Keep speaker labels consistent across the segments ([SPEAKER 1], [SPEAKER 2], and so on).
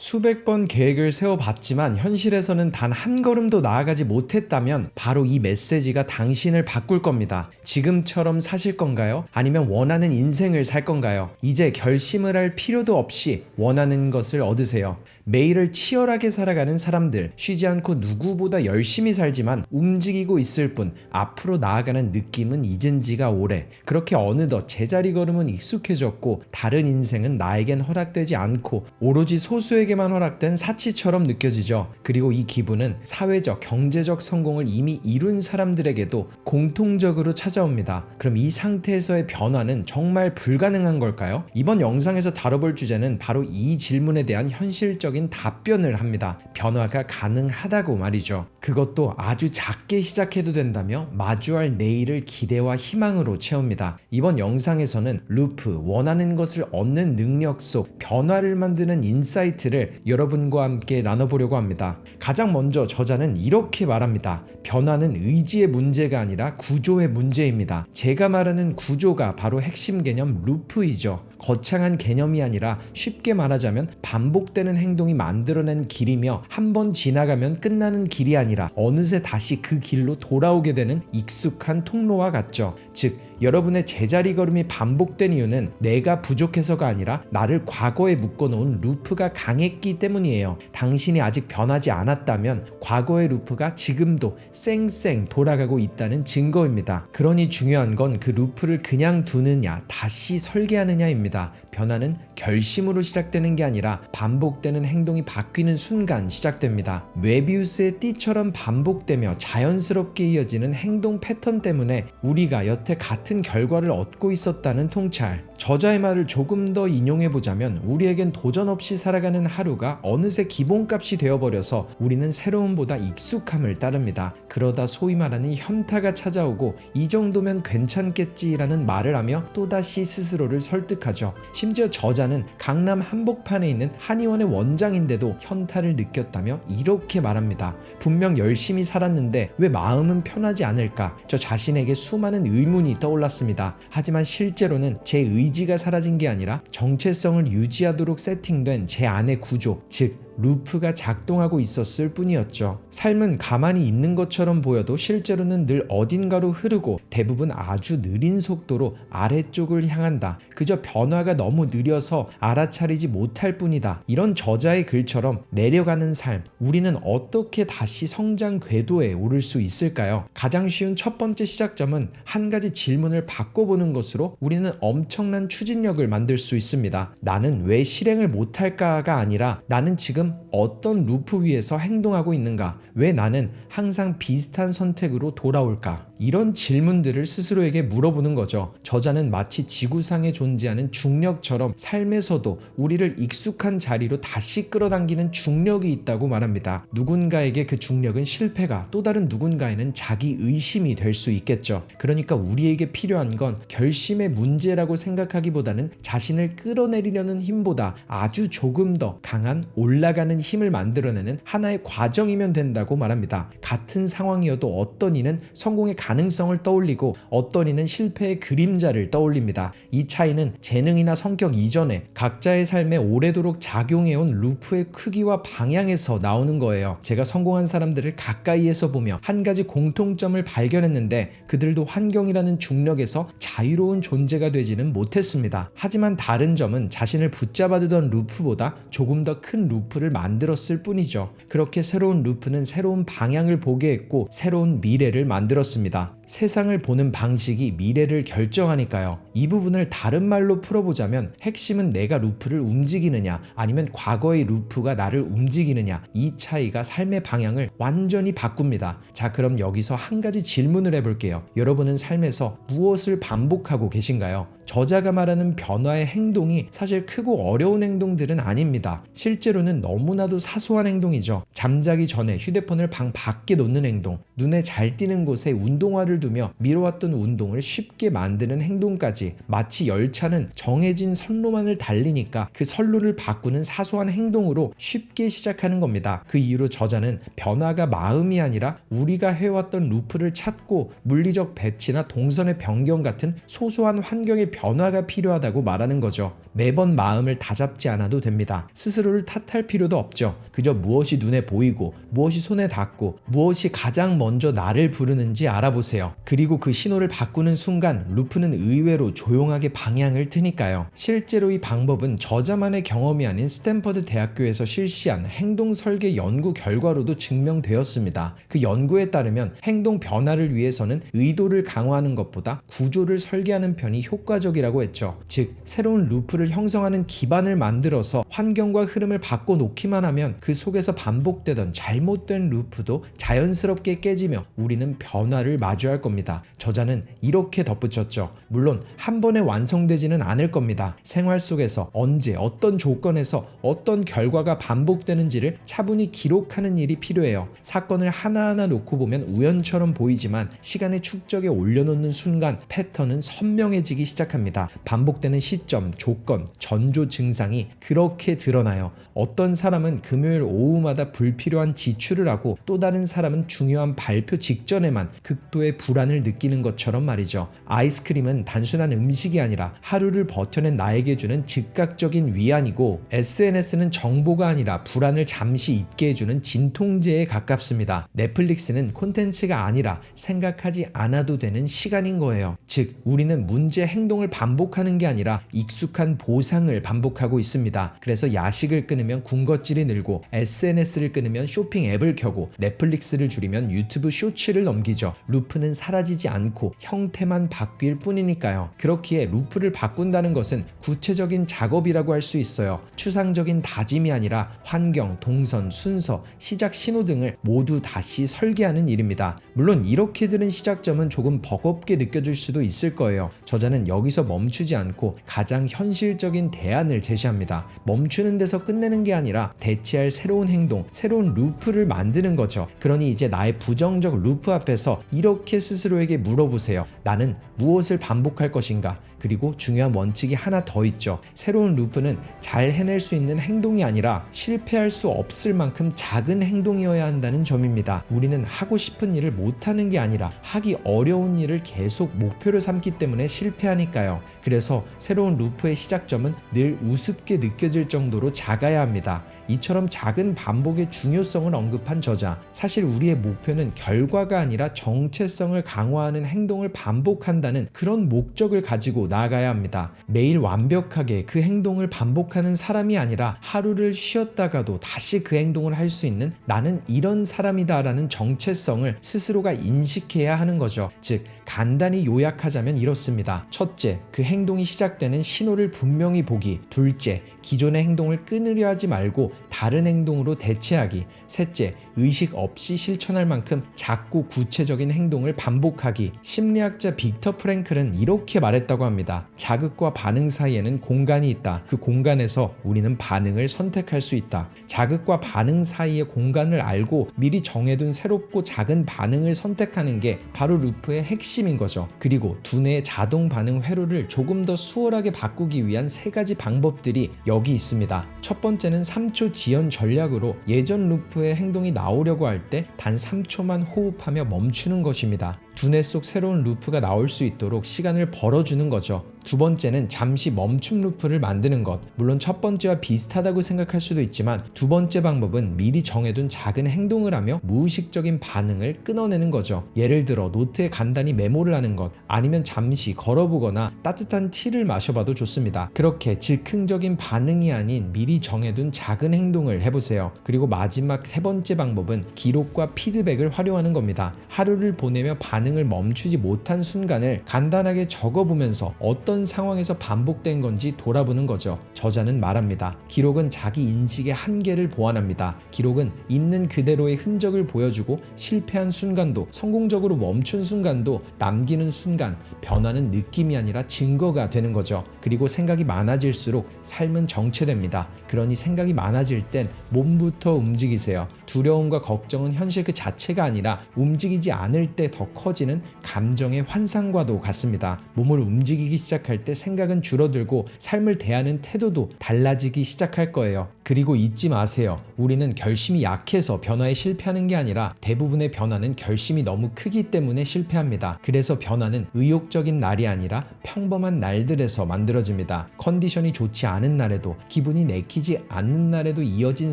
[SPEAKER 1] 수백 번 계획을 세워봤지만 현실에서는 단 한 걸음도 나아가지 못했다면 바로 이 메시지가 당신을 바꿀 겁니다. 지금처럼 사실 건가요? 아니면 원하는 인생을 살 건가요? 이제 결심을 할 필요도 없이 원하는 것을 얻으세요. 매일을 치열하게 살아가는 사람들, 쉬지 않고 누구보다 열심히 살지만 움직이고 있을 뿐 앞으로 나아가는 느낌은 잊은 지가 오래. 그렇게 어느덧 제자리 걸음은 익숙해졌고 다른 인생은 나에겐 허락되지 않고 오로지 소수에게만 허락된 사치처럼 느껴지죠. 그리고 이 기분은 사회적, 경제적 성공을 이미 이룬 사람들에게도 공통적으로 찾아옵니다. 그럼 이 상태에서의 변화는 정말 불가능한 걸까요? 이번 영상에서 다뤄볼 주제는 바로 이 질문에 대한 현실적인 답변을 합니다. 변화가 가능하다고 말이죠. 그것도 아주 작게 시작해도 된다며 마주할 내일을 기대와 희망으로 채웁니다. 이번 영상에서는 루프, 원하는 것을 얻는 능력 속 변화를 만드는 인사이트를 여러분과 함께 나눠보려고 합니다. 가장 먼저 저자는 이렇게 말합니다. 변화는 의지의 문제가 아니라 구조의 문제입니다. 제가 말하는 구조가 바로 핵심 개념 루프이죠. 거창한 개념이 아니라 쉽게 말하자면 반복되는 행동이 만들어낸 길이며 한 번 지나가면 끝나는 길이 아니라 어느새 다시 그 길로 돌아오게 되는 익숙한 통로와 같죠. 즉 여러분의 제자리 걸음이 반복된 이유는 내가 부족해서가 아니라 나를 과거에 묶어놓은 루프가 강했기 때문이에요. 당신이 아직 변하지 않았다면 과거의 루프가 지금도 쌩쌩 돌아가고 있다는 증거입니다. 그러니 중요한 건 그 루프를 그냥 두느냐 다시 설계하느냐입니다. 변화는 결심으로 시작되는 게 아니라 반복되는 행동이 바뀌는 순간 시작됩니다. 웨비우스의 띠처럼 반복되며 자연스럽게 이어지는 행동 패턴 때문에 우리가 여태 같은 결과를 얻고 있었다는 통찰. 저자의 말을 조금 더 인용해보자면 우리에겐 도전 없이 살아가는 하루가 어느새 기본값이 되어버려서 우리는 새로움보다 익숙함을 따릅니다. 그러다 소위 말하는 현타가 찾아오고 이 정도면 괜찮겠지라는 말을 하며 또다시 스스로를 설득하죠. 심지어 저자는 강남 한복판에 있는 한의원의 원장인데도 현타를 느꼈다며 이렇게 말합니다. 분명 열심히 살았는데 왜 마음은 편하지 않을까? 저 자신에게 수많은 의문이 떠올랐습니다. 하지만 실제로는 제 의지가 사라진 게 아니라 정체성을 유지하도록 세팅된 제 안의 구조, 즉 루프가 작동하고 있었을 뿐이었죠. 삶은 가만히 있는 것처럼 보여도 실제로는 늘 어딘가로 흐르고 대부분 아주 느린 속도로 아래쪽을 향한다. 그저 변화가 너무 느려서 알아차리지 못할 뿐이다. 이런 저자의 글처럼 내려가는 삶, 우리는 어떻게 다시 성장 궤도에 오를 수 있을까요? 가장 쉬운 첫 번째 시작점은 한 가지 질문을 바꿔보는 것으로 우리는 엄청난 추진력을 만들 수 있습니다. 나는 왜 실행을 못할까가 아니라 나는 지금 어떤 루프 위에서 행동하고 있는가? 왜 나는 항상 비슷한 선택으로 돌아올까? 이런 질문들을 스스로에게 물어보는 거죠. 저자는 마치 지구상에 존재하는 중력처럼 삶에서도 우리를 익숙한 자리로 다시 끌어당기는 중력이 있다고 말합니다. 누군가에게 그 중력은 실패가, 또 다른 누군가에는 자기 의심이 될 수 있겠죠. 그러니까 우리에게 필요한 건 결심의 문제라고 생각하기보다는 자신을 끌어내리려는 힘보다 아주 조금 더 강한 올라가는 힘을 만들어내는 하나의 과정이면 된다고 말합니다. 같은 상황이어도 어떤 이는 성공의 가능성을 떠올리고 어떤 이는 실패의 그림자를 떠올립니다. 이 차이는 재능이나 성격 이전에 각자의 삶에 오래도록 작용해온 루프의 크기와 방향에서 나오는 거예요. 제가 성공한 사람들을 가까이에서 보며 한 가지 공통점을 발견했는데 그들도 환경이라는 중력에서 자유로운 존재가 되지는 못했습니다. 하지만 다른 점은 자신을 붙잡아두던 루프보다 조금 더 큰 루프를 만들었을 뿐이죠. 그렇게 새로운 루프는 새로운 방향을 보게 했고 새로운 미래를 만들었습니다. 세상을 보는 방식이 미래를 결정하니까요. 이 부분을 다른 말로 풀어보자면 핵심은 내가 루프를 움직이느냐 아니면 과거의 루프가 나를 움직이느냐, 이 차이가 삶의 방향을 완전히 바꿉니다. 자, 그럼 여기서 한 가지 질문을 해볼게요. 여러분은 삶에서 무엇을 반복하고 계신가요? 저자가 말하는 변화의 행동이 사실 크고 어려운 행동들은 아닙니다. 실제로는 너무나도 사소한 행동이죠. 잠자기 전에 휴대폰을 방 밖에 놓는 행동, 눈에 잘 띄는 곳에 운동화를 두며 미뤄왔던 운동을 쉽게 만드는 행동까지, 마치 열차는 정해진 선로만을 달리니까 그 선로를 바꾸는 사소한 행동으로 쉽게 시작하는 겁니다. 그 이후로 저자는 변화가 마음이 아니라 우리가 해왔던 루프를 찾고 물리적 배치나 동선의 변경 같은 소소한 환경의 변화가 필요하다고 말하는 거죠. 매번 마음을 다잡지 않아도 됩니다. 스스로를 탓할 필요도 없죠. 그저 무엇이 눈에 보이고 무엇이 손에 닿고 무엇이 가장 먼저 나를 부르는지 알아보세요. 그리고 그 신호를 바꾸는 순간 루프는 의외로 조용하게 방향을 트니까요. 실제로 이 방법은 저자만의 경험이 아닌 스탠퍼드 대학교에서 실시한 행동 설계 연구 결과로도 증명되었습니다. 그 연구에 따르면 행동 변화를 위해서는 의도를 강화하는 것보다 구조를 설계하는 편이 효과적이라고 했죠. 즉, 새로운 루프를 형성하는 기반을 만들어서 환경과 흐름을 바꿔놓기만 하면 그 속에서 반복되던 잘못된 루프도 자연스럽게 깨지며 우리는 변화를 마주할 겁니다. 저자는 이렇게 덧붙였죠. 물론 한 번에 완성되지는 않을 겁니다. 생활 속에서 언제 어떤 조건에서 어떤 결과가 반복되는지를 차분히 기록하는 일이 필요해요. 사건을 하나하나 놓고 보면 우연처럼 보이지만 시간의 축적에 올려놓는 순간 패턴은 선명해지기 시작합니다. 반복되는 시점, 조건, 전조 증상이 그렇게 드러나요. 어떤 사람은 금요일 오후마다 불필요한 지출을 하고 또 다른 사람은 중요한 발표 직전에만 극도의 불안을 느끼는 것처럼 말이죠. 아이스크림은 단순한 음식이 아니라 하루를 버텨낸 나에게 주는 즉각적인 위안이고, SNS는 정보가 아니라 불안을 잠시 잊게 해주는 진통제에 가깝습니다. 넷플릭스는 콘텐츠가 아니라 생각하지 않아도 되는 시간인 거예요. 즉, 우리는 문제 행동을 반복하는 게 아니라 익숙한 보상을 반복하고 있습니다. 그래서 야식을 끊으면 군것질이 늘고, SNS를 끊으면 쇼핑 앱을 켜고, 넷플릭스를 줄이면 유튜브 쇼츠를 넘기죠. 루프는 사라지지 않고 형태만 바뀔 뿐이니까요. 그렇기에 루프를 바꾼다는 것은 구체적인 작업이라고 할 수 있어요. 추상적인 다짐이 아니라 환경, 동선, 순서, 시작 신호 등을 모두 다시 설계하는 일입니다. 물론 이렇게 들은 시작점은 조금 버겁게 느껴질 수도 있을 거예요. 저자는 여기서 멈추지 않고 가장 현실적인 대안을 제시합니다. 멈추는 데서 끝내는 게 아니라 대체할 새로운 행동, 새로운 루프를 만드는 거죠. 그러니 이제 나의 부정적 루프 앞에서 이렇게 스스로에게 물어보세요. 나는 무엇을 반복할 것인가? 그리고 중요한 원칙이 하나 더 있죠. 새로운 루프는 잘 해낼 수 있는 행동이 아니라 실패할 수 없을 만큼 작은 행동이어야 한다는 점입니다. 우리는 하고 싶은 일을 못하는 게 아니라 하기 어려운 일을 계속 목표로 삼기 때문에 실패하니까요. 그래서 새로운 루프의 시작점은 늘 우습게 느껴질 정도로 작아야 합니다. 이처럼 작은 반복의 중요성을 언급한 저자, 사실 우리의 목표는 결과가 아니라 정체성을 강화하는 행동을 반복한다는 그런 목적을 가지고 나아가야 합니다. 매일 완벽하게 그 행동을 반복하는 사람이 아니라 하루를 쉬었다가도 다시 그 행동을 할 수 있는 나는 이런 사람이다 라는 정체성을 스스로가 인식해야 하는 거죠. 즉, 간단히 요약하자면 이렇습니다. 첫째, 그 행동이 시작되는 신호를 분명히 보기. 둘째, 기존의 행동을 끊으려 하지 말고 다른 행동으로 대체하기. 셋째, 의식 없이 실천할 만큼 작고 구체적인 행동을 반복하기. 심리학자 빅터 프랭클은 이렇게 말했다고 합니다. 자극과 반응 사이에는 공간이 있다. 그 공간에서 우리는 반응을 선택할 수 있다. 자극과 반응 사이의 공간을 알고 미리 정해둔 새롭고 작은 반응을 선택하는 게 바로 루프의 핵심인 거죠. 그리고 두뇌의 자동 반응 회로를 조금 더 수월하게 바꾸기 위한 3가지 방법들이 여기 있습니다. 첫 번째는 3초 지연 전략으로 예전 루프의 행동이 나오려고 할 때 단 3초만 호흡하며 멈추는 것입니다. 두뇌 속 새로운 루프가 나올 수 있도록 시간을 벌어주는 거죠. 두 번째는 잠시 멈춤 루프를 만드는 것. 물론 첫 번째와 비슷하다고 생각할 수도 있지만 두 번째 방법은 미리 정해둔 작은 행동을 하며 무의식적인 반응을 끊어내는 거죠. 예를 들어 노트에 간단히 메모를 하는 것, 아니면 잠시 걸어보거나 따뜻한 티를 마셔봐도 좋습니다. 그렇게 즉흥적인 반응이 아닌 미리 정해둔 작은 행동을 해보세요. 그리고 마지막 3번째 방법은 기록과 피드백을 활용하는 겁니다. 하루를 보내며 반응을 멈추지 못한 순간을 간단하게 적어보면서 어떤 어떤 상황에서 반복된 건지 돌아보는 거죠. 저자는 말합니다. 기록은 자기 인식의 한계를 보완합니다. 기록은 있는 그대로의 흔적을 보여주고 실패한 순간도 성공적으로 멈춘 순간도 남기는 순간 변화는 느낌이 아니라 증거가 되는 거죠. 그리고 생각이 많아질수록 삶은 정체됩니다. 그러니 생각이 많아질 땐 몸부터 움직이세요. 두려움과 걱정은 현실 그 자체가 아니라 움직이지 않을 때 더 커지는 감정의 환상과도 같습니다. 몸을 움직이기 시작할 때 생각은 줄어들고 삶을 대하는 태도도 달라지기 시작할 거예요. 그리고 잊지 마세요. 우리는 결심이 약해서 변화에 실패하는 게 아니라 대부분의 변화는 결심이 너무 크기 때문에 실패합니다. 그래서 변화는 의욕적인 날이 아니라 평범한 날들에서 만들어집니다. 컨디션이 좋지 않은 날에도 기분이 내키지 않는 날에도 이어진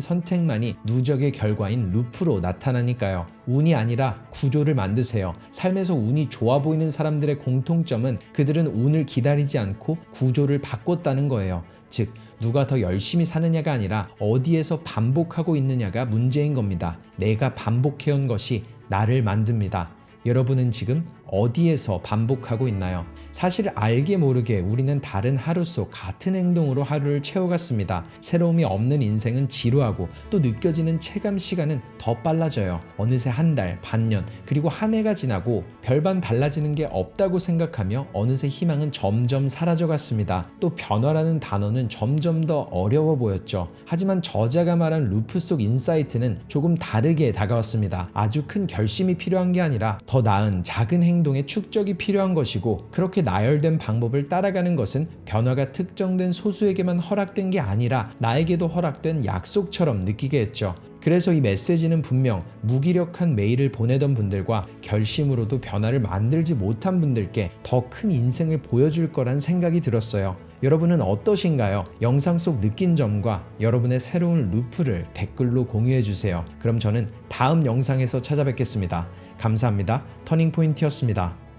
[SPEAKER 1] 선택만이 누적의 결과인 루프로 나타나니까요. 운이 아니라 구조를 만드세요. 삶에서 운이 좋아 보이는 사람들의 공통점은 그들은 운을 기다리지 않고 구조를 바꿨다는 거예요. 즉, 누가 더 열심히 사느냐가 아니라 어디에서 반복하고 있느냐가 문제인 겁니다. 내가 반복해온 것이 나를 만듭니다. 여러분은 지금 어디에서 반복하고 있나요? 사실 알게 모르게 우리는 다른 하루 속 같은 행동으로 하루를 채워갔습니다. 새로움이 없는 인생은 지루하고 또 느껴지는 체감 시간은 더 빨라져요. 어느새 한 달, 반년, 그리고 한 해가 지나고 별반 달라지는 게 없다고 생각하며 어느새 희망은 점점 사라져갔습니다. 또 변화라는 단어는 점점 더 어려워 보였죠. 하지만 저자가 말한 루프 속 인사이트는 조금 다르게 다가왔습니다. 아주 큰 결심이 필요한 게 아니라 더 나은 작은 행동의 축적이 필요한 것이고, 그렇게 나열된 방법을 따라가는 것은 변화가 특정된 소수에게만 허락된 게 아니라 나에게도 허락된 약속처럼 느끼게 했죠. 그래서 이 메시지는 분명 무기력한 메일을 보내던 분들과 결심으로도 변화를 만들지 못한 분들께 더 큰 인생을 보여줄 거란 생각이 들었어요. 여러분은 어떠신가요? 영상 속 느낀 점과 여러분의 새로운 루프를 댓글로 공유해 주세요. 그럼 저는 다음 영상에서 찾아뵙겠습니다. 감사합니다. 터닝포인트였습니다.